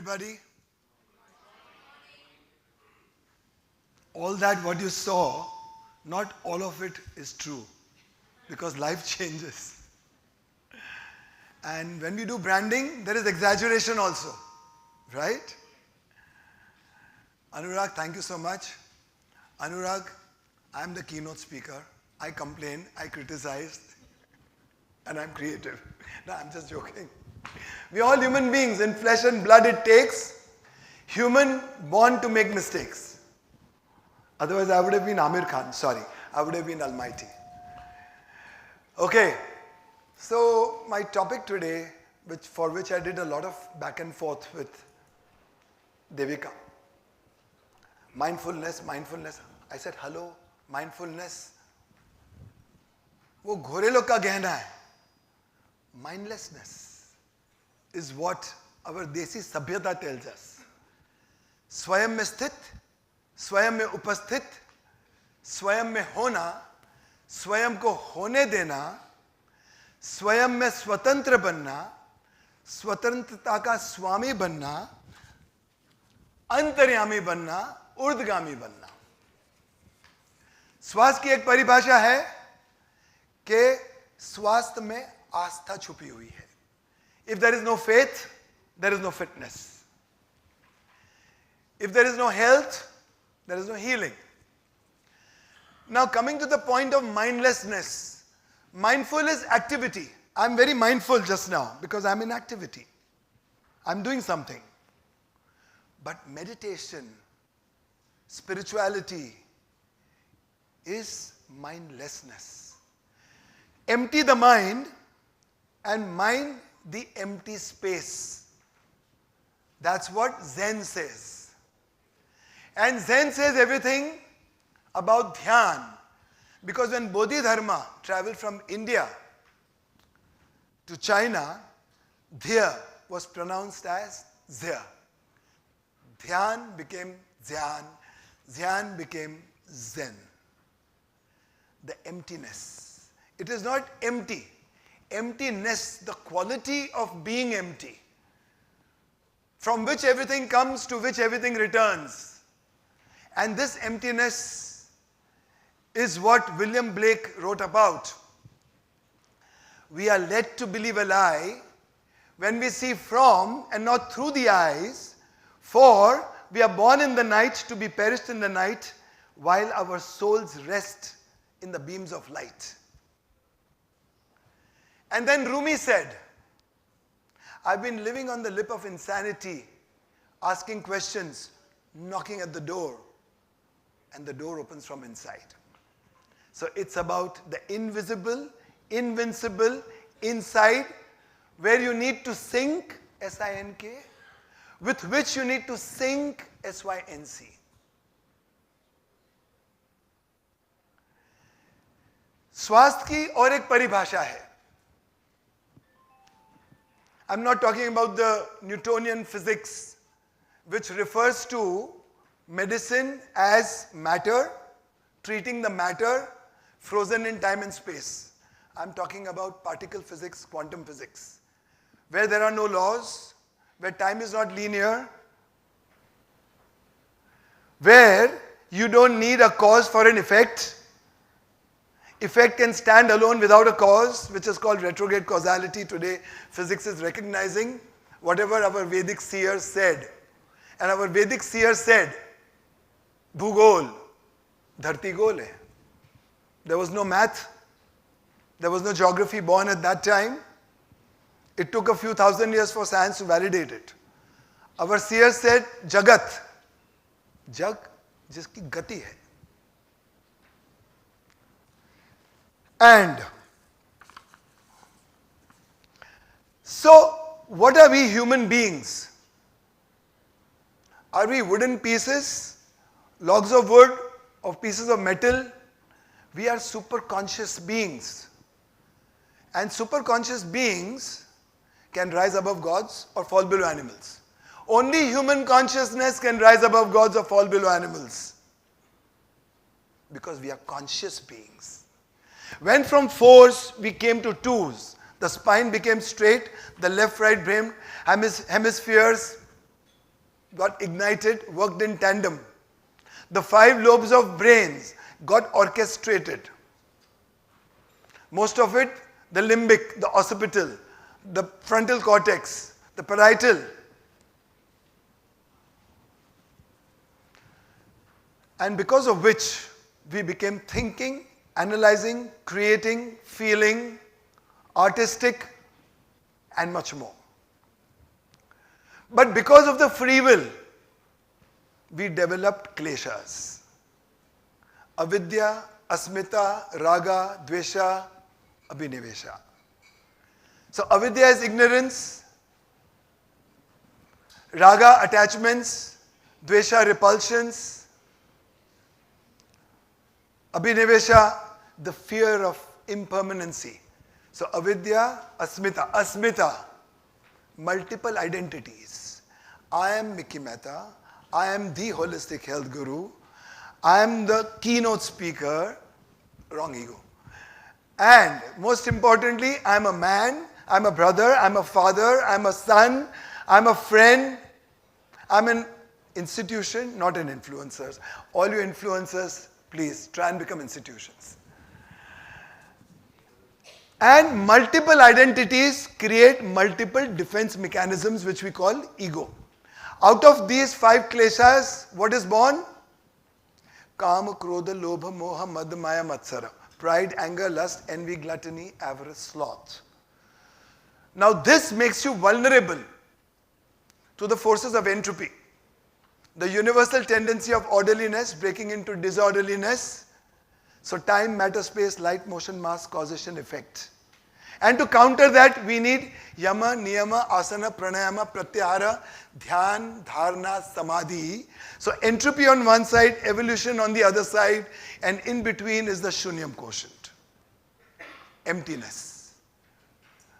everybody. All that what you saw, not all of it is true because life changes. And when we do branding, there is exaggeration also, right? Anurag, thank you so much. Anurag, I am the keynote speaker. I complain, I criticize, and I'm creative. No, I'm just joking. We are all human beings. In flesh and blood it takes human born to make mistakes. Otherwise I would have been Amir Khan. Sorry, I would have been Almighty. Okay, so my topic today, for which I did a lot of back and forth with Devika. Mindfulness. I said, hello, mindfulness. वो घोरे लोग का गहना है. Mindlessness is what our desi sabhyata tells us. स्वयं में स्थित, स्वयं में उपस्थित, स्वयं में होना, स्वयं को होने देना, स्वयं में स्वतंत्र बनना, स्वतंत्रता का स्वामी बनना, अंतर्यामी बनना, ऊर्ध्वगामी बनना. स्वास्थ्य की एक परिभाषा है कि स्वास्थ्य में आस्था छुपी हुई है. If there is no faith, there is no fitness. If there is no health, there is no healing. Now coming to the point of mindlessness. Mindful is activity. I'm very mindful just now because I'm in activity. I'm doing something. But meditation, spirituality is mindlessness. Empty the mind and mind the empty space. That's what Zen says. And Zen says everything about dhyan. Because when Bodhidharma traveled from India to China, dhya was pronounced as zya. Dhyan became zyan. Zyan became Zen. The emptiness. It is not empty. Emptiness, the quality of being empty, from which everything comes, to which everything returns. And this emptiness is what William Blake wrote about. We are led to believe a lie when we see from and not through the eyes, for we are born in the night to be perished in the night, while our souls rest in the beams of light. And then Rumi said, I've been living on the lip of insanity, asking questions, knocking at the door, and the door opens from inside. So it's about the invisible, invincible, inside, where you need to sink, S-I-N-K, with which you need to sink, S-Y-N-C. स्वास्थ्य की और एक परिभाषा है. I'm not talking about the Newtonian physics, which refers to medicine as matter, treating the matter frozen in time and space. I'm talking about particle physics, quantum physics, where there are no laws, where time is not linear, where you don't need a cause for an effect. Effect can stand alone without a cause, which is called retrograde causality. Today, physics is recognizing whatever our Vedic seers said. And our Vedic seers said, Bhugol, dharti gol hai. There was no math. There was no geography born at that time. It took a few thousand years for science to validate it. Our seers said, Jagat. Jag, jiski gati hai. And so, what are we human beings? Are we wooden pieces, logs of wood, or pieces of metal? We are superconscious beings. And superconscious beings can rise above gods or fall below animals. Only human consciousness can rise above gods or fall below animals. Because we are conscious beings. When from fours we came to twos, the spine became straight, the left-right brain hemispheres got ignited, worked in tandem. The 5 lobes of brains got orchestrated. Most of it, the limbic, the occipital, the frontal cortex, the parietal. And because of which we became thinking, analyzing, creating, feeling, artistic, and much more. But because of the free will, we developed kleshas. Avidya, asmita, raga, dvesha, abhinivesha. So avidya is ignorance, raga attachments, dvesha repulsions, abhinivesha the fear of impermanency. So avidya, asmita, multiple identities. I am Mickey Mehta, I am the holistic health guru, I am the keynote speaker, wrong ego. And most importantly, I am a man, I am a brother, I am a father, I am a son, I am a friend, I am an institution, not an influencer. All you influencers, please try and become institutions. And multiple identities create multiple defense mechanisms which we call ego. Out of these 5 kleshas, what is born? Kama, Krodha, Lobha, Moha, Mad, Maya, Matsara. Pride, anger, lust, envy, gluttony, avarice, sloth. Now this makes you vulnerable to the forces of entropy. The universal tendency of orderliness breaking into disorderliness. So time, matter, space, light, motion, mass, causation, effect. And to counter that, we need yama, niyama, asana, pranayama, pratyahara, dhyan, dharana, samadhi. So entropy on one side, evolution on the other side, and in between is the shunyam quotient. Emptiness.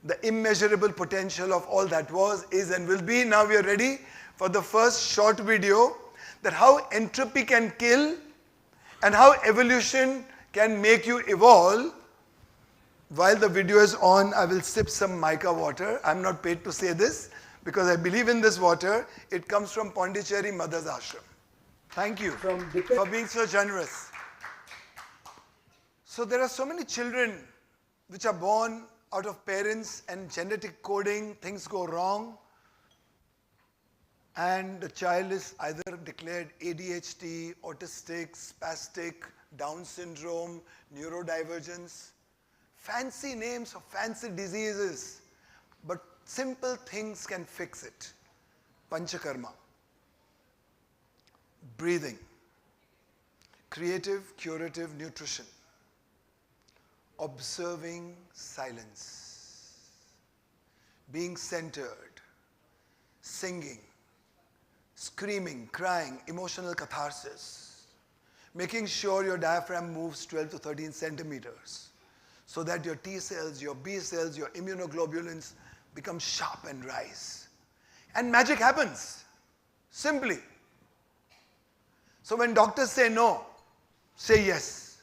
The immeasurable potential of all that was, is, and will be. Now we are ready for the first short video that how entropy can kill and how evolution can make you evolve. While the video is on, I will sip some mica water. I'm not paid to say this because I believe in this water. It comes from Pondicherry Mother's Ashram. Thank you for being so generous. So there are so many children which are born out of parents and genetic coding, things go wrong. And the child is either declared ADHD, autistic, spastic, Down syndrome, neurodivergence. Fancy names of fancy diseases, but simple things can fix it. Panchakarma, breathing, creative, curative nutrition, observing silence, being centered, singing, screaming, crying, emotional catharsis, making sure your diaphragm moves 12 to 13 centimeters so that your T cells, your B cells, your immunoglobulins become sharp and rise. And magic happens, simply. So when doctors say no, say yes.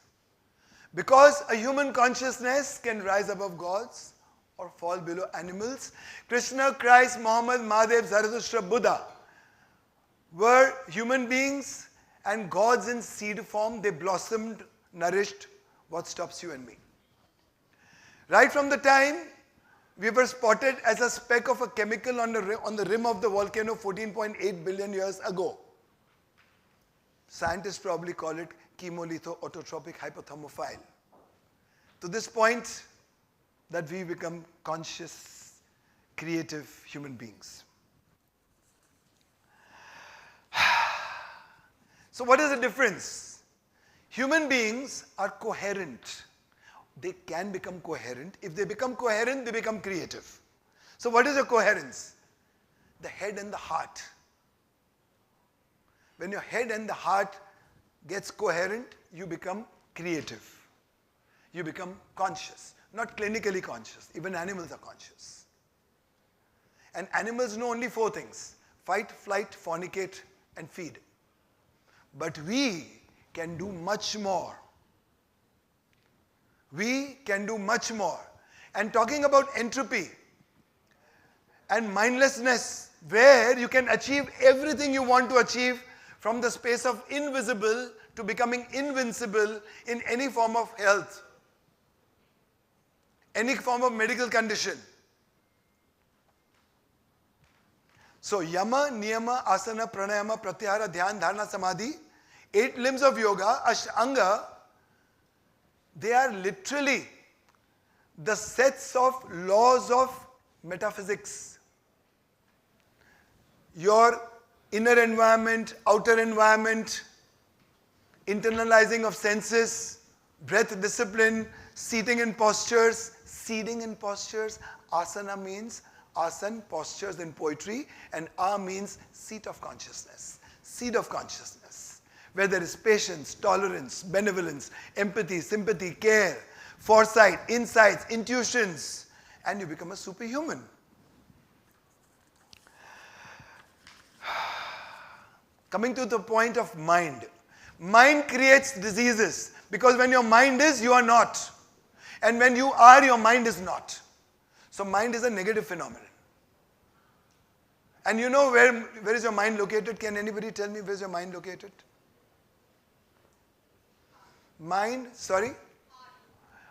Because a human consciousness can rise above gods or fall below animals. Krishna, Christ, Muhammad, Mahadev, Zarathustra, Buddha were human beings and gods in seed form. They blossomed, nourished. What stops you and me? Right from the time we were spotted as a speck of a chemical on the rim of the volcano 14.8 billion years ago. Scientists probably call it chemolitho-autotropic hypothermophile. To this point that we become conscious, creative human beings. So what is the difference? Human beings are coherent. They can become coherent. If they become coherent, they become creative. So what is a coherence? The head and the heart. When your head and the heart gets coherent, you become creative. You become conscious. Not clinically conscious. Even animals are conscious. And animals know only 4 things. Fight, flight, fornicate, and feed. But we can do much more. We can do much more. And talking about entropy and mindlessness where you can achieve everything you want to achieve, from the space of invisible to becoming invincible in any form of health, any form of medical condition. So yama, niyama, asana, pranayama, pratyahara, dhyan, dharana, samadhi, 8 limbs of yoga, ashtanga, they are literally the sets of laws of metaphysics. Your inner environment, outer environment, internalizing of senses, breath discipline, seating in postures. Seating in postures, asana means asan, postures in poetry, and a means seat of consciousness. Seat of consciousness, where there is patience, tolerance, benevolence, empathy, sympathy, care, foresight, insights, intuitions, and you become a superhuman. Coming to the point of mind. Mind creates diseases, because when your mind is, you are not. And when you are, your mind is not. So mind is a negative phenomenon. And you know where is your mind located? Can anybody tell me where is your mind located? Mind, sorry?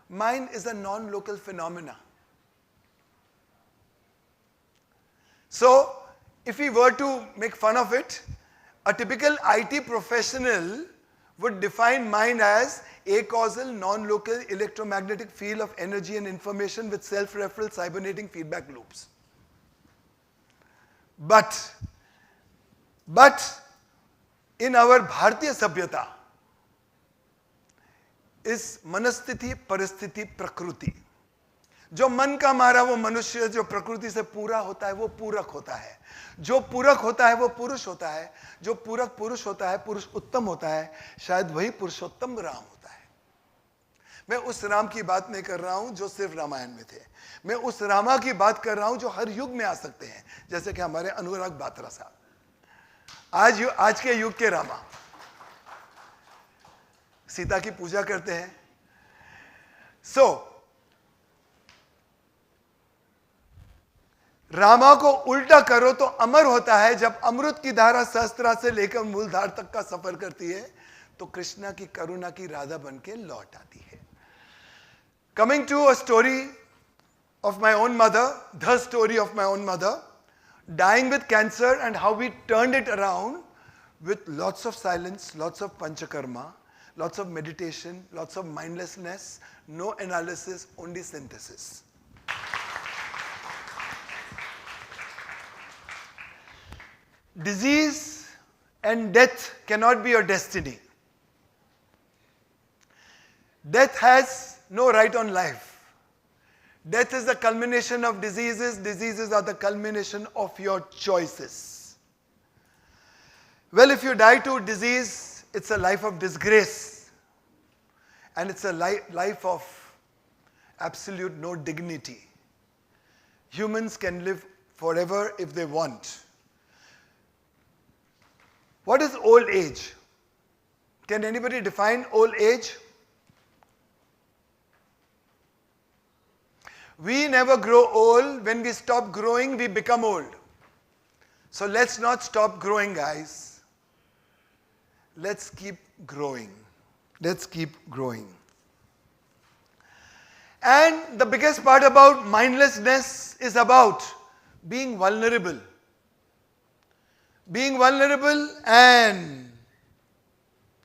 Mind is a non-local phenomena. So, if we were to make fun of it, a typical IT professional would define mind as a causal, non-local electromagnetic field of energy and information with self-referral cybernating feedback loops. But in our Bharatiya Sabhyata is manasthiti, parasthiti, prakriti. जो मन का मारा वो मनुष्य, जो प्रकृति से पूरा होता है वो पूरक होता है, जो पूरक होता है वो पुरुष होता है, जो पूरक पुरुष होता है, पुरुष उत्तम होता है, शायद वही पुरुषोत्तम राम होता है। मैं उस राम की बात नहीं कर रहा हूं जो सिर्फ रामायण में थे, मैं उस रामा की बात कर रहा हूं जो हर युग में आ सकते हैं, जैसे कि हमारे अनुराग बात्रा साहब आज के युग के रामा सीता की पूजा करते हैं। रामा को उल्टा करो तो अमर होता है। जब अमृत की धारा सहस्त्रा से लेकर मूलधार तक का सफर करती है तो कृष्णा की करुणा की राधा बनके लौट आती है। Coming to a story of my own mother, the story of my own mother, dying with cancer, and how we turned it around with lots of silence, lots of panchakarma, lots of meditation, lots of mindlessness, no analysis, only synthesis. Disease and death cannot be your destiny. Death has no right on life. Death is the culmination of diseases. Diseases are the culmination of your choices. Well, if you die to disease, it's a life of disgrace. And it's a life of absolute no dignity. Humans can live forever if they want. What is old age? Can anybody define old age? We never grow old. When we stop growing, we become old. So let's not stop growing, guys. Let's keep growing. Let's keep growing. And the biggest part about mindlessness is about being vulnerable. Being vulnerable and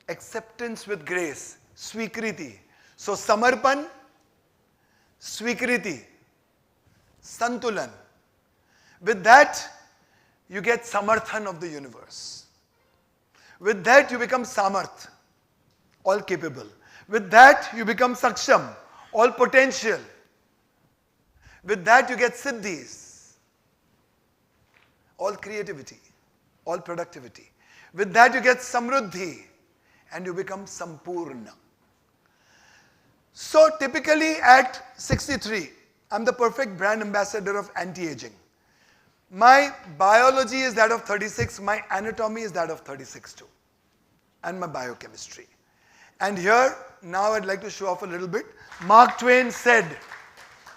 acceptance with grace, swikriti. So samarpan, swikriti, santulan. With that, you get samarthan of the universe. With that, you become samarth, all capable. With that, you become saksham, all potential. With that, you get siddhis, all creativity, all productivity. With that you get samruddhi and you become sampurna. So typically at 63, I'm the perfect brand ambassador of anti-aging. My biology is that of 36, my anatomy is that of 36 too, and my biochemistry. And here, now I'd like to show off a little bit. Mark Twain said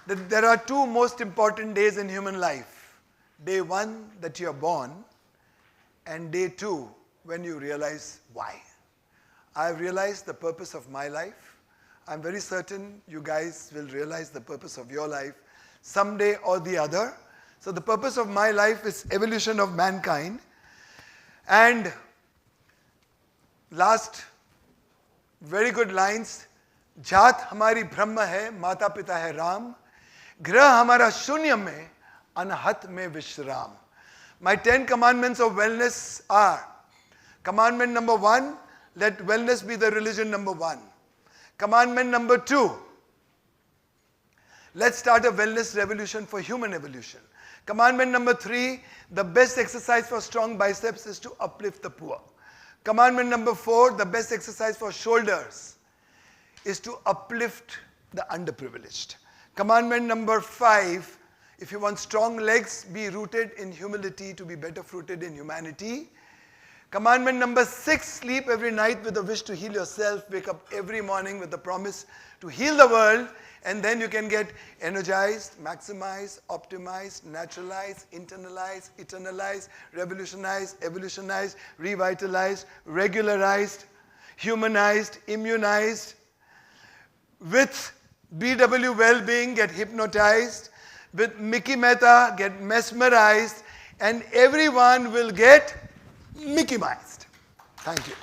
that there are two most important days in human life, day 1 that you are born, and day 2 when you realize why. I have realized the purpose of my life. I'm very certain you guys will realize the purpose of your life someday or the other. So the purpose of my life is evolution of mankind. And last very good lines, जात हमारी ब्रह्म है, माता पिता है राम, ग्रह हमारा शून्य में, अनहत में विश्राम. My 10 commandments of wellness are: commandment number 1, let wellness be the religion number 1. Commandment number 2, let's start a wellness revolution for human evolution. Commandment number 3, the best exercise for strong biceps is to uplift the poor. Commandment number 4, the best exercise for shoulders is to uplift the underprivileged. Commandment number 5, if you want strong legs, be rooted in humility to be better fruited in humanity. Commandment number 6, sleep every night with a wish to heal yourself, wake up every morning with the promise to heal the world, and then you can get energized, maximized, optimized, naturalized, internalized, eternalized, revolutionized, evolutionized, revitalized, regularized, humanized, immunized. With BW Wellbeing, get hypnotized. With Mickey Mehta, get mesmerized. And everyone will get Mickey-mized. Thank you.